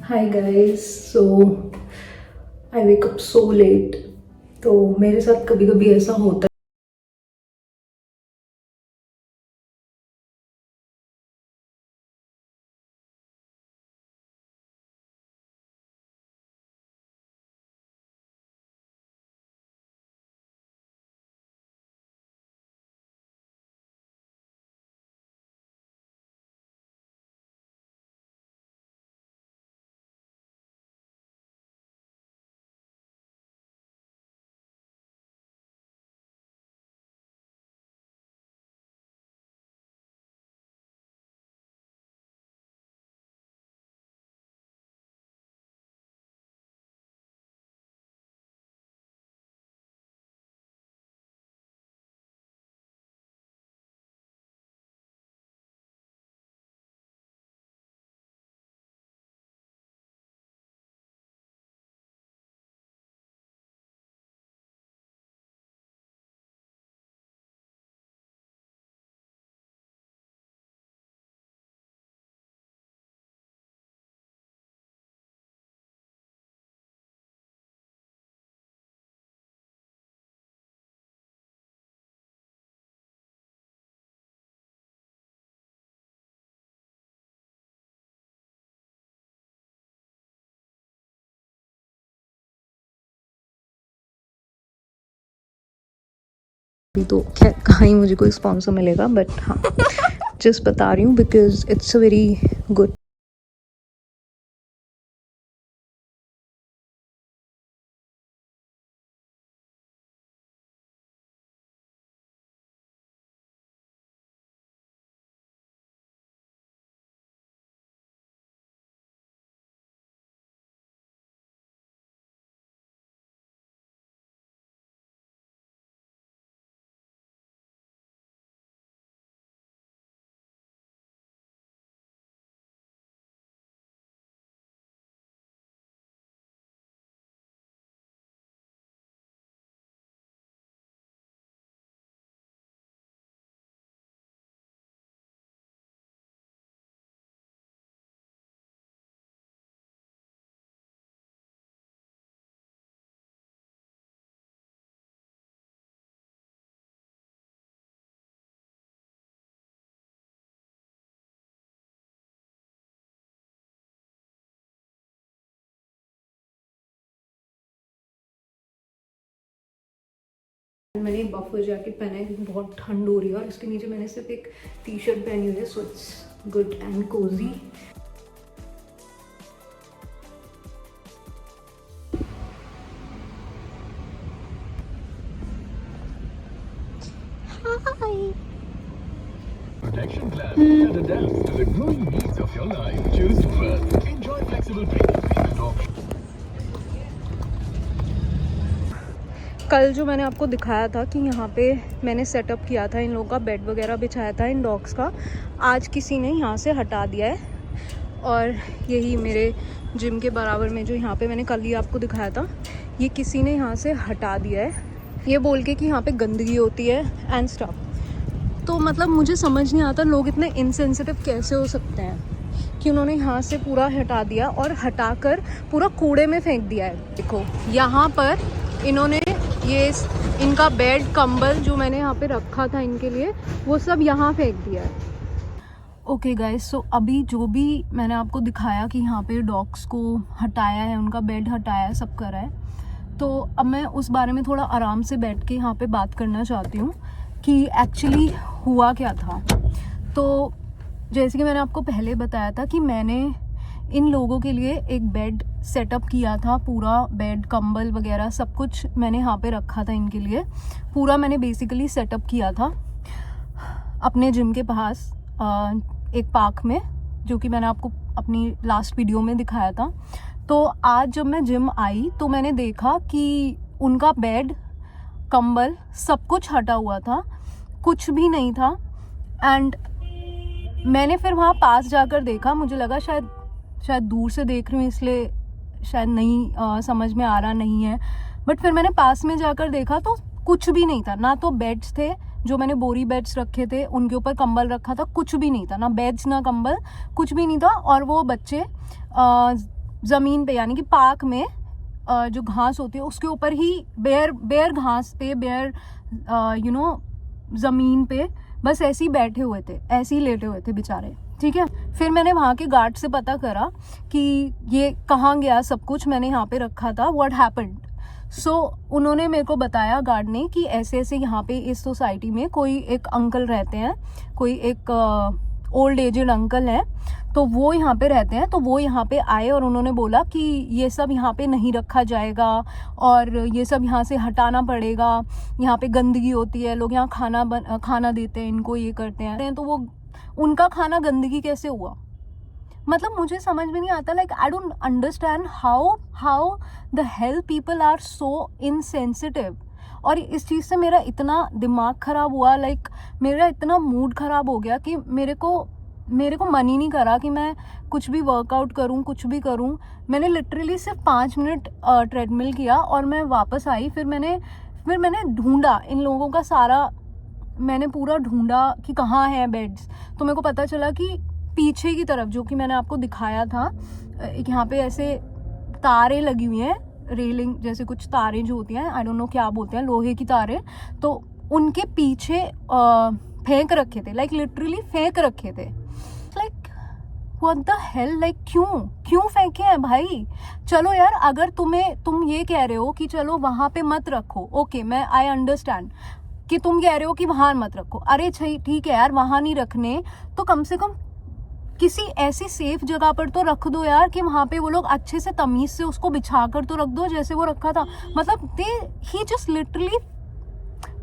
Hi guys, सो आई wake up so let. तो मेरे साथ कभी कभी ऐसा होता है। तो खैर कहाँ ही मुझे कोई स्पॉन्सर मिलेगा, बट हाँ जस्ट बता रही हूँ because it's a very good. मैंने एक बफर जैकेट पहना है क्योंकि बहुत ठंड हो रही है, और इसके नीचे मैंने सिर्फ एक टी शर्ट पहनी हुई है, so it's good and cosy. Protection plan that adapts to the growing needs of your life. Choose First. Enjoy flexible payment options. कल जो मैंने आपको दिखाया था कि यहाँ पे मैंने सेटअप किया था, इन लोगों का बेड वगैरह बिछाया था इन डॉग्स का, आज किसी ने यहाँ से हटा दिया है। और यही मेरे जिम के बराबर में जो यहाँ पे मैंने कल ही आपको दिखाया था, ये किसी ने यहाँ से हटा दिया है, ये बोल के कि यहाँ पे गंदगी होती है एंड स्टफ। तो मतलब मुझे समझ नहीं आता लोग इतने इनसेंसिटिव कैसे हो सकते हैं कि उन्होंने यहाँ से पूरा हटा दिया और हटाकर पूरा कूड़े में फेंक दिया है। देखो यहाँ पर इन्होंने ये इनका बेड कंबल जो मैंने यहाँ पे रखा था इनके लिए, वो सब यहाँ फेंक दिया है। ओके गाइस, सो अभी जो भी मैंने आपको दिखाया कि यहाँ पे डॉग्स को हटाया है, उनका बेड हटाया है, सब करा है, तो अब मैं उस बारे में थोड़ा आराम से बैठ के यहाँ पे बात करना चाहती हूँ कि एक्चुअली हुआ क्या था। तो जैसे कि मैंने आपको पहले बताया था कि मैंने इन लोगों के लिए एक बेड सेटअप किया था, पूरा बेड कंबल वगैरह सब कुछ मैंने यहाँ पे रखा था इनके लिए, पूरा मैंने बेसिकली सेटअप किया था अपने जिम के पास एक पार्क में, जो कि मैंने आपको अपनी लास्ट वीडियो में दिखाया था। तो आज जब मैं जिम आई तो मैंने देखा कि उनका बेड कंबल सब कुछ हटा हुआ था, कुछ भी नहीं था। एंड मैंने फिर वहाँ पास जाकर देखा, मुझे लगा शायद दूर से देख रही हूँ इसलिए शायद नहीं समझ में आ रहा नहीं है, बट फिर मैंने पास में जाकर देखा तो कुछ भी नहीं था। ना तो बेड्स थे, जो मैंने बोरी बेड्स रखे थे उनके ऊपर कंबल रखा था, कुछ भी नहीं था, ना बेड्स ना कंबल, कुछ भी नहीं था। और वो बच्चे ज़मीन पे यानी कि पार्क में जो घास होती है उसके ऊपर ही बेयर घास पे ज़मीन पे बस ऐसे ही बैठे हुए थे, ऐसे ही लेटे हुए थे बेचारे। ठीक है, फिर मैंने वहाँ के गार्ड से पता करा कि ये कहाँ गया सब कुछ, मैंने यहाँ पे रखा था, व्हाट हैपेंड। सो उन्होंने मेरे को बताया गार्ड ने कि ऐसे ऐसे यहाँ पे इस सोसाइटी में कोई एक अंकल रहते हैं, कोई एक ओल्ड एजेड अंकल हैं, तो वो यहाँ पे रहते हैं। तो वो यहाँ पे आए और उन्होंने बोला कि ये सब यहाँ पे नहीं रखा जाएगा और ये सब यहाँ से हटाना पड़ेगा, यहाँ पे गंदगी होती है, लोग यहाँ खाना देते हैं इनको, ये करते हैं। तो वो उनका खाना गंदगी कैसे हुआ? मतलब मुझे समझ में नहीं आता, like I don't understand how the hell people are so insensitive. और इस चीज़ से मेरा इतना दिमाग ख़राब हुआ, लाइक मेरा इतना मूड ख़राब हो गया कि मेरे को मन ही नहीं करा कि मैं कुछ भी वर्कआउट करूं, कुछ भी करूं। मैंने लिटरली सिर्फ 5 मिनट ट्रेडमिल किया और मैं वापस आई। फिर मैंने ढूंढा इन लोगों का सारा, मैंने पूरा ढूंढा कि कहाँ है बेड्स। तो मेरे को पता चला कि पीछे की तरफ, जो कि मैंने आपको दिखाया था, यहाँ पे ऐसे तारें लगी हुई हैं, रेलिंग जैसे कुछ तारें जो होती हैं, आई डोंट नो क्या बोलते हैं, लोहे की तारें, तो उनके पीछे फेंक रखे थे, लाइक लिटरली फेंक रखे थे। Like what the hell, like क्यों फेंके हैं भाई? चलो यार, अगर तुम ये कह रहे हो कि चलो वहाँ पे मत रखो, ओके, मैं आई अंडरस्टैंड कि तुम कह रहे हो कि वहाँ मत रखो। अरे ठीक है यार, वहाँ नहीं रखने तो कम से कम किसी ऐसी सेफ जगह पर तो रख दो यार, कि वहाँ पे वो लोग अच्छे से तमीज से उसको बिछा कर तो रख दो जैसे वो रखा था। मतलब he just literally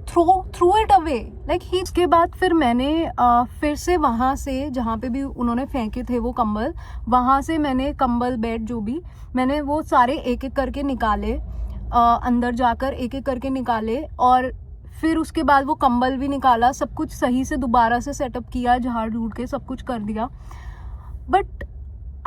threw it away, like he. इसके बाद फिर मैंने फिर से वहाँ से, जहाँ पे भी उन्होंने फेंके थे वो कंबल, वहाँ से मैंने कंबल, बेड जो भी, मैंने वो सारे एक एक करके निकाले, अंदर जाकर एक एक करके निकाले। और फिर उसके बाद वो कंबल भी निकाला, सब कुछ सही से दोबारा से सेटअप किया, झाड़ झूड़ के सब कुछ कर दिया। But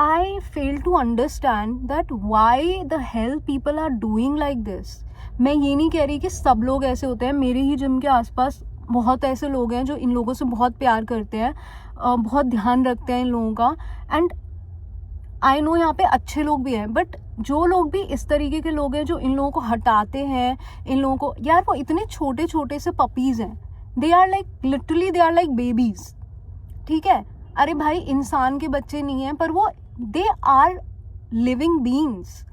I fail to understand that why the hell people are doing like this. मैं ये नहीं कह रही कि सब लोग ऐसे होते हैं, मेरे ही जिम के आसपास बहुत ऐसे लोग हैं जो इन लोगों से बहुत प्यार करते हैं, बहुत ध्यान रखते हैं इन लोगों का। एंड आई नो यहाँ पे अच्छे लोग भी हैं, बट जो लोग भी इस तरीके के लोग हैं जो इन लोगों को हटाते हैं, इन लोगों को, यार वो इतने छोटे छोटे से पपीज़ हैं, they are like literally they are like babies. ठीक है, अरे भाई इंसान के बच्चे नहीं हैं, पर वो they are living beings,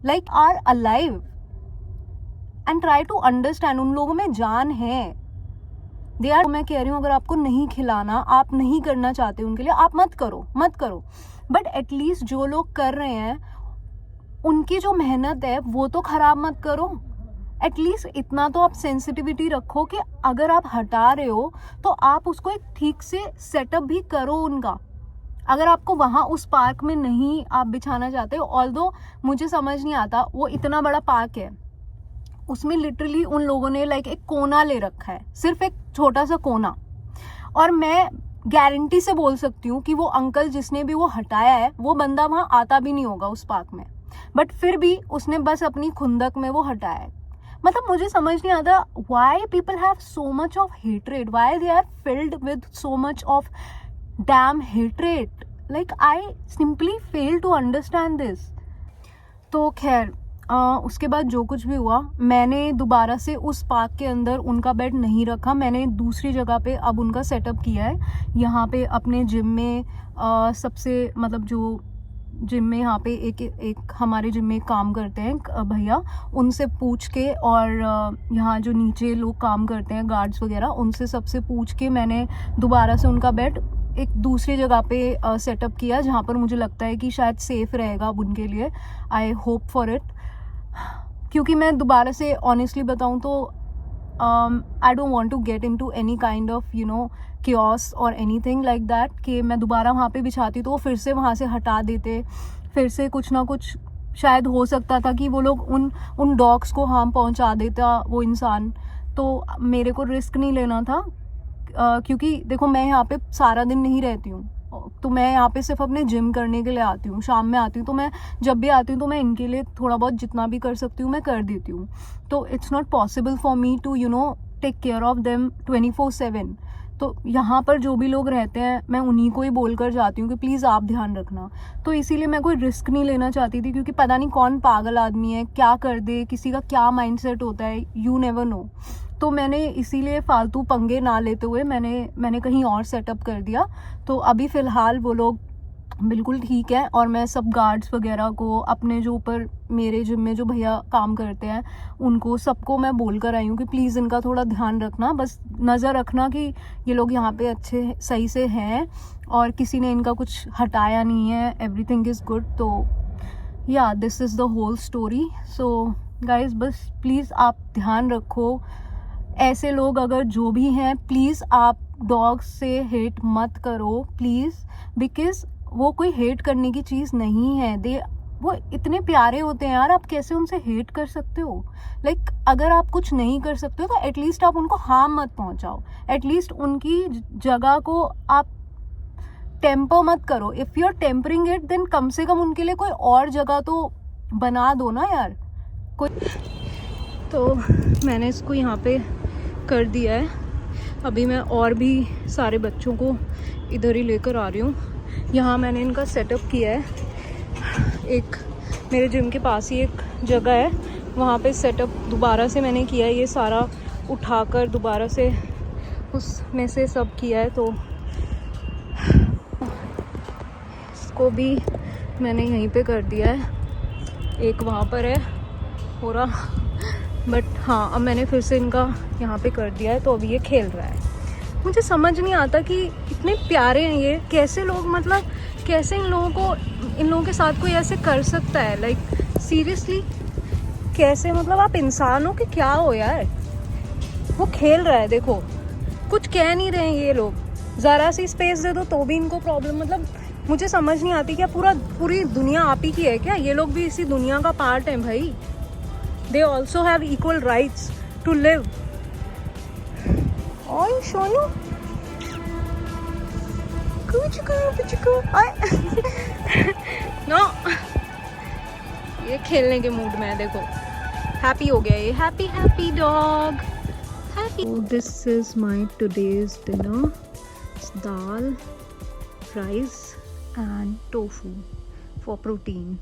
like are alive. And try to understand, उन लोगों में जान है। दे आर, मैं कह रही हूँ, अगर आपको नहीं खिलाना, आप नहीं करना चाहते उनके लिए, आप मत करो। बट एटलीस्ट जो लोग कर रहे हैं उनकी जो मेहनत है वो तो खराब मत करो। एटलीस्ट इतना तो आप सेंसिटिविटी रखो कि अगर आप हटा रहे हो तो आप उसको एक ठीक से सेटअप भी करो उनका। अगर आपको वहाँ उस पार्क में नहीं आप बिछाना चाहते, ऑल्दो मुझे समझ नहीं आता, वो इतना बड़ा पार्क है, उसमें लिटरली उन लोगों ने लाइक एक कोना ले रखा है, सिर्फ एक छोटा सा कोना। और मैं गारंटी से बोल सकती हूँ कि वो अंकल जिसने भी वो हटाया है, वो बंदा वहाँ आता भी नहीं होगा उस पार्क में, बट फिर भी उसने बस अपनी खुंदक में वो हटाया है। मतलब मुझे समझ नहीं आता why people have so much of hatred, why they are filled with so much of damn hatred, like I simply fail to understand this. तो खैर उसके बाद जो कुछ भी हुआ, मैंने दोबारा से उस पार्क के अंदर उनका बेड नहीं रखा, मैंने दूसरी जगह पे अब उनका सेटअप किया है। यहाँ पे अपने जिम में सबसे, मतलब जो जिम में यहाँ पे एक हमारे जिम में काम करते हैं भैया, उनसे पूछ के, और यहाँ जो नीचे लोग काम करते हैं गार्ड्स वगैरह, उनसे सबसे पूछ के मैंने दोबारा से उनका बेड एक दूसरी जगह पे सेटअप किया, जहाँ पर मुझे लगता है कि शायद सेफ़ रहेगा अब उनके लिए। आई होप फॉर इट, क्योंकि मैं दोबारा से ऑनेस्टली बताऊँ तो I don't want to get into any kind of chaos और एनीथिंग लाइक दैट, कि मैं दोबारा वहाँ पे बिछाती तो वो फिर से वहाँ से हटा देते, फिर से कुछ ना कुछ शायद हो सकता था कि वो लोग उन डॉग्स को हार्म पहुँचा देता वो इंसान। तो मेरे को रिस्क नहीं लेना था, क्योंकि देखो मैं यहाँ पे सारा दिन नहीं रहती हूँ, तो मैं यहाँ पे सिर्फ अपने जिम करने के लिए आती हूँ, शाम में आती हूँ, तो मैं जब भी आती हूँ तो मैं इनके लिए थोड़ा बहुत जितना भी कर सकती हूँ मैं कर देती हूँ। तो it's not possible for me to take care of them 24/7। तो यहाँ पर जो भी लोग रहते हैं मैं उन्हीं को ही बोल कर जाती हूँ कि प्लीज़ आप ध्यान रखना। तो इसीलिए मैं कोई रिस्क नहीं लेना चाहती थी, क्योंकि पता नहीं कौन पागल आदमी है, क्या कर दे, किसी का क्या माइंडसेट होता है, यू नेवर नो। तो मैंने इसीलिए फालतू पंगे ना लेते हुए मैंने कहीं और सेटअप कर दिया। तो अभी फ़िलहाल वो लोग बिल्कुल ठीक है, और मैं सब गार्ड्स वगैरह को, अपने जो ऊपर मेरे जिम में जो भैया काम करते हैं उनको सबको मैं बोल कर आई हूँ कि प्लीज़ इनका थोड़ा ध्यान रखना, बस नज़र रखना कि ये लोग यहाँ पे अच्छे सही से हैं और किसी ने इनका कुछ हटाया नहीं है, एवरीथिंग इज़ गुड। तो या this is the whole story. So guys बस प्लीज़ आप ध्यान रखो, ऐसे लोग अगर जो भी हैं प्लीज़ आप डॉग्स से हेट मत करो प्लीज़, बिकॉज़ वो कोई हेट करने की चीज़ नहीं है। वो इतने प्यारे होते हैं यार, आप कैसे उनसे हेट कर सकते हो? लाइक अगर आप कुछ नहीं कर सकते हो तो एटलीस्ट आप उनको हार्म मत पहुंचाओ, एटलीस्ट उनकी जगह को आप टेम्पर मत करो। If you are tampering it then कम से कम उनके लिए कोई और जगह तो बना दो ना यार कोई। तो मैंने इसको यहाँ पे कर दिया है, अभी मैं और भी सारे बच्चों को इधर ही लेकर आ रही हूँ। यहाँ मैंने इनका सेटअप किया है, एक मेरे जिम के पास ही एक जगह है वहाँ पे सेटअप दोबारा से मैंने किया है, ये सारा उठाकर दोबारा से उसमें से सब किया है। तो इसको भी मैंने यहीं पे कर दिया है, एक वहाँ पर है पूरा, बट हाँ अब मैंने फिर से इनका यहाँ पे कर दिया है। तो अभी ये खेल रहा है। मुझे समझ नहीं आता कि इतने प्यारे हैं ये, कैसे लोग, मतलब कैसे इन लोगों के साथ कोई ऐसे कर सकता है? लाइक सीरियसली कैसे, मतलब आप इंसान हो कि क्या हो यार? वो खेल रहा है, देखो कुछ कह नहीं रहे हैं ये लोग, ज़रा सी स्पेस दे दो तो भी इनको प्रॉब्लम। मतलब मुझे समझ नहीं आती क्या पूरी दुनिया आप ही की है क्या? ये लोग भी इसी दुनिया का पार्ट हैं भाई। They also have equal rights to live. ओए सोनू नो, ये खेलने के मूड में है, देखो हैप्पी हो गया ये, happy dog happy. This is my today's dinner, dal, rice and tofu for protein.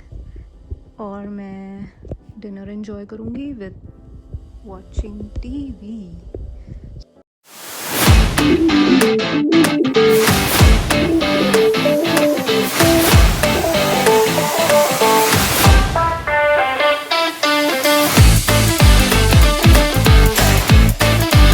और मैं डिनर एंजॉय करूँगी विद वॉचिंग टीवी।